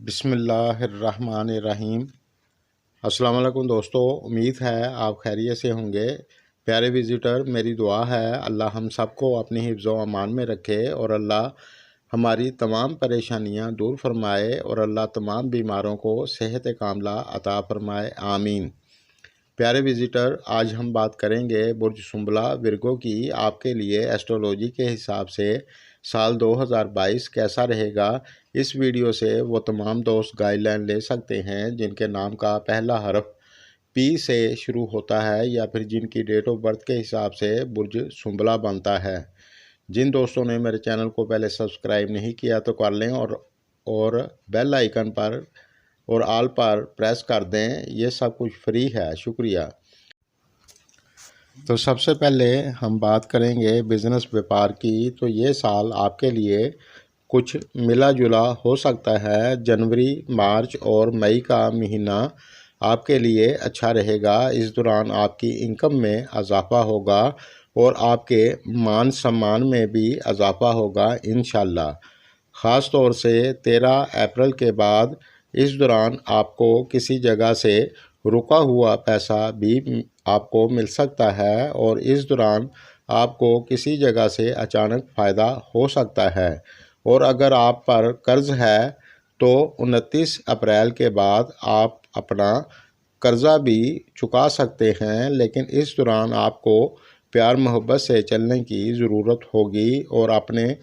बिस्मिल्लाहिर्रहमानिर्रहीम। अस्सलाम वालेकुम दोस्तों, उम्मीद है आप खैरियत से होंगे। प्यारे विज़िटर, मेरी दुआ है अल्लाह हम सबको अपनी हिफ्ज़ व अमान में रखे और अल्लाह हमारी तमाम परेशानियां दूर फरमाए और अल्लाह तमाम बीमारों को सेहत कामला अता फरमाए, आमीन। प्यारे विज़िटर, आज हम बात करेंगे बुर्ज सुंबला विर्गो की। आपके लिए एस्ट्रोलॉजी के हिसाब से साल 2022 कैसा रहेगा। इस वीडियो से वो तमाम दोस्त गाइडलाइन ले सकते हैं जिनके नाम का पहला हर्फ पी से शुरू होता है या फिर जिनकी डेट ऑफ बर्थ के हिसाब से बुर्ज सुंबला बनता है। जिन दोस्तों ने मेरे चैनल को पहले सब्सक्राइब नहीं किया तो कर लें और बेल आइकन पर और ऑल पर प्रेस कर दें। ये सब कुछ फ्री है, शुक्रिया। तो सबसे पहले हम बात करेंगे बिज़नेस व्यापार की। तो ये साल आपके लिए कुछ मिला जुला हो सकता है। जनवरी, मार्च और मई का महीना आपके लिए अच्छा रहेगा। इस दौरान आपकी इनकम में इजाफ़ा होगा और आपके मान सम्मान में भी इजाफ़ा होगा इंशाल्लाह। ख़ास तौर से 13 अप्रैल के बाद इस दौरान आपको किसी जगह से रुका हुआ पैसा भी आपको मिल सकता है और इस दौरान आपको किसी जगह से अचानक फ़ायदा हो सकता है। और अगर आप पर कर्ज़ है तो 29 अप्रैल के बाद आप अपना कर्ज़ा भी चुका सकते हैं, लेकिन इस दौरान आपको प्यार मोहब्बत से चलने की ज़रूरत होगी और अपने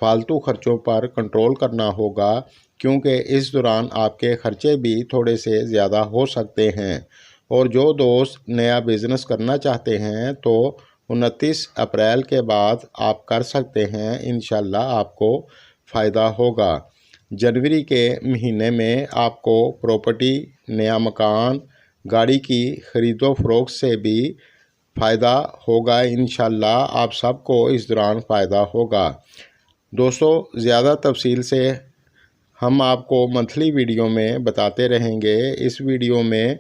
फालतू खर्चों पर कंट्रोल करना होगा, क्योंकि इस दौरान आपके खर्चे भी थोड़े से ज़्यादा हो सकते हैं। और जो दोस्त नया बिज़नेस करना चाहते हैं तो 29 अप्रैल के बाद आप कर सकते हैं, इंशाल्लाह आपको फ़ायदा होगा। जनवरी के महीने में आपको प्रॉपर्टी, नया मकान, गाड़ी की ख़रीदो फरोख्त से भी फ़ायदा होगा इंशाल्लाह। आप सबको इस दौरान फ़ायदा होगा। दोस्तों, ज़्यादा तफसील से हम आपको मंथली वीडियो में बताते रहेंगे। इस वीडियो में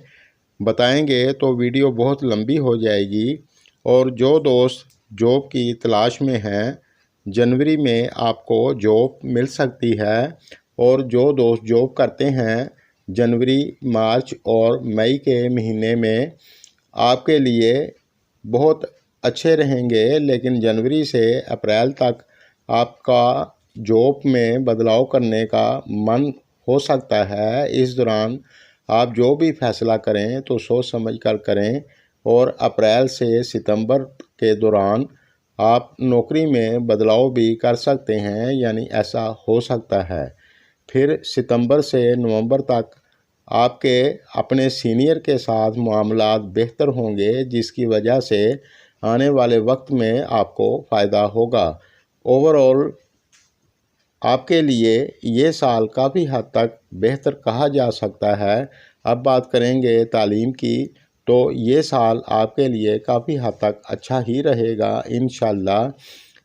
बताएंगे तो वीडियो बहुत लंबी हो जाएगी। और जो दोस्त जॉब की तलाश में हैं, जनवरी में आपको जॉब मिल सकती है। और जो दोस्त जॉब करते हैं, जनवरी, मार्च और मई के महीने में आपके लिए बहुत अच्छे रहेंगे, लेकिन जनवरी से अप्रैल तक आपका जॉब में बदलाव करने का मन हो सकता है। इस दौरान आप जो भी फैसला करें तो सोच समझ कर करें। और अप्रैल से सितंबर के दौरान आप नौकरी में बदलाव भी कर सकते हैं, यानी ऐसा हो सकता है। फिर सितंबर से नवंबर तक आपके अपने सीनियर के साथ मामलात बेहतर होंगे, जिसकी वजह से आने वाले वक्त में आपको फ़ायदा होगा। ओवरऑल आपके लिए ये साल काफ़ी हद तक बेहतर कहा जा सकता है। अब बात करेंगे तालीम की। तो ये साल आपके लिए काफ़ी हद तक अच्छा ही रहेगा इंशाल्लाह।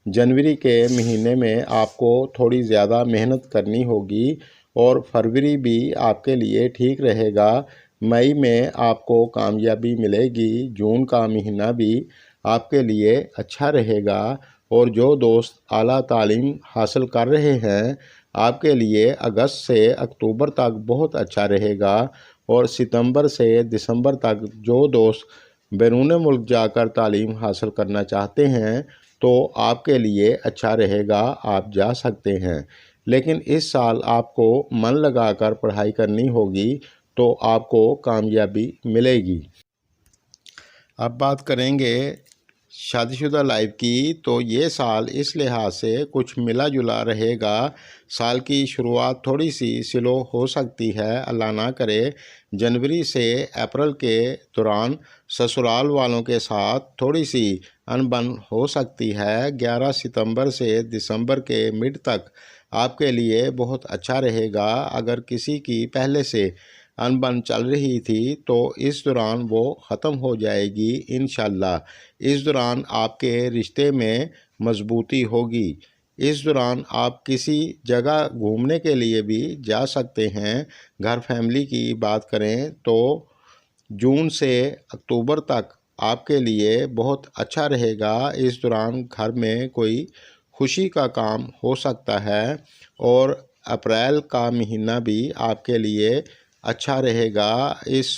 जनवरी के महीने में आपको थोड़ी ज़्यादा मेहनत करनी होगी और फरवरी भी आपके लिए ठीक रहेगा। मई में आपको कामयाबी मिलेगी। जून का महीना भी आपके लिए अच्छा रहेगा। और जो दोस्त आला तालीम हासिल कर रहे हैं, आपके लिए अगस्त से अक्टूबर तक बहुत अच्छा रहेगा। और सितंबर से दिसंबर तक जो दोस्त बैरून मुल्क जाकर तालीम हासिल करना चाहते हैं तो आपके लिए अच्छा रहेगा, आप जा सकते हैं। लेकिन इस साल आपको मन लगाकर पढ़ाई करनी होगी तो आपको कामयाबी मिलेगी। अब बात करेंगे शादीशुदा लाइफ की। तो ये साल इस लिहाज से कुछ मिला जुला रहेगा। साल की शुरुआत थोड़ी सी स्लो हो सकती है, अल्लाह ना करे। जनवरी से अप्रैल के दौरान ससुराल वालों के साथ थोड़ी सी अनबन हो सकती है। 11 सितंबर से दिसंबर के मिड तक आपके लिए बहुत अच्छा रहेगा। अगर किसी की पहले से अनबन चल रही थी तो इस दौरान वो ख़त्म हो जाएगी इंशाल्लाह। इस दौरान आपके रिश्ते में मजबूती होगी। इस दौरान आप किसी जगह घूमने के लिए भी जा सकते हैं। घर फैमिली की बात करें तो जून से अक्टूबर तक आपके लिए बहुत अच्छा रहेगा। इस दौरान घर में कोई खुशी का काम हो सकता है। और अप्रैल का महीना भी आपके लिए अच्छा रहेगा। इस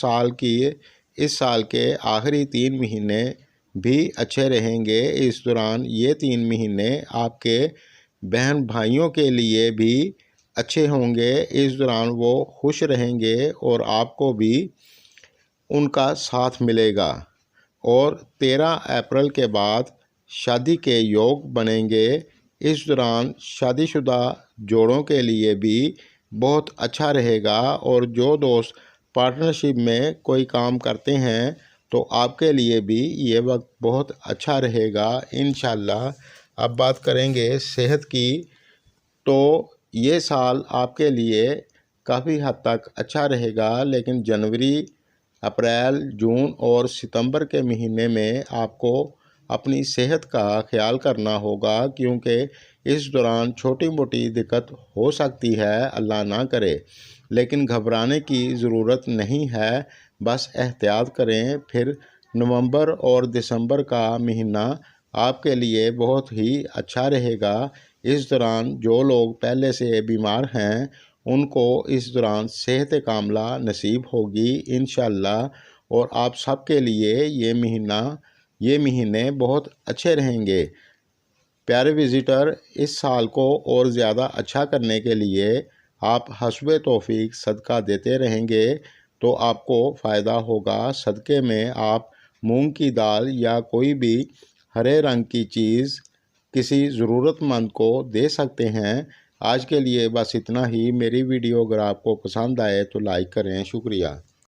साल के आखिरी 3 महीने भी अच्छे रहेंगे। इस दौरान ये 3 महीने आपके बहन भाइयों के लिए भी अच्छे होंगे। इस दौरान वो खुश रहेंगे और आपको भी उनका साथ मिलेगा। और 13 अप्रैल के बाद शादी के योग बनेंगे। इस दौरान शादीशुदा जोड़ों के लिए भी बहुत अच्छा रहेगा। और जो दोस्त पार्टनरशिप में कोई काम करते हैं तो आपके लिए भी ये वक्त बहुत अच्छा रहेगा इंशाल्लाह। अब बात करेंगे सेहत की, तो ये साल आपके लिए काफ़ी हद तक अच्छा रहेगा। लेकिन जनवरी, अप्रैल, जून और सितंबर के महीने में आपको अपनी सेहत का ख्याल करना होगा, क्योंकि इस दौरान छोटी मोटी दिक्कत हो सकती है, अल्लाह ना करे। लेकिन घबराने की ज़रूरत नहीं है, बस एहतियात करें। फिर नवंबर और दिसंबर का महीना आपके लिए बहुत ही अच्छा रहेगा। इस दौरान जो लोग पहले से बीमार हैं उनको इस दौरान सेहत कामला नसीब होगी इंशाल्लाह। और आप सबके लिए ये महीने बहुत अच्छे रहेंगे। प्यारे विज़िटर, इस साल को और ज़्यादा अच्छा करने के लिए आप हस्बे तौफीक सदका देते रहेंगे तो आपको फ़ायदा होगा। सदक़े में आप मूंग की दाल या कोई भी हरे रंग की चीज़ किसी ज़रूरतमंद को दे सकते हैं। आज के लिए बस इतना ही। मेरी वीडियो अगर आपको पसंद आए तो लाइक करें। शुक्रिया।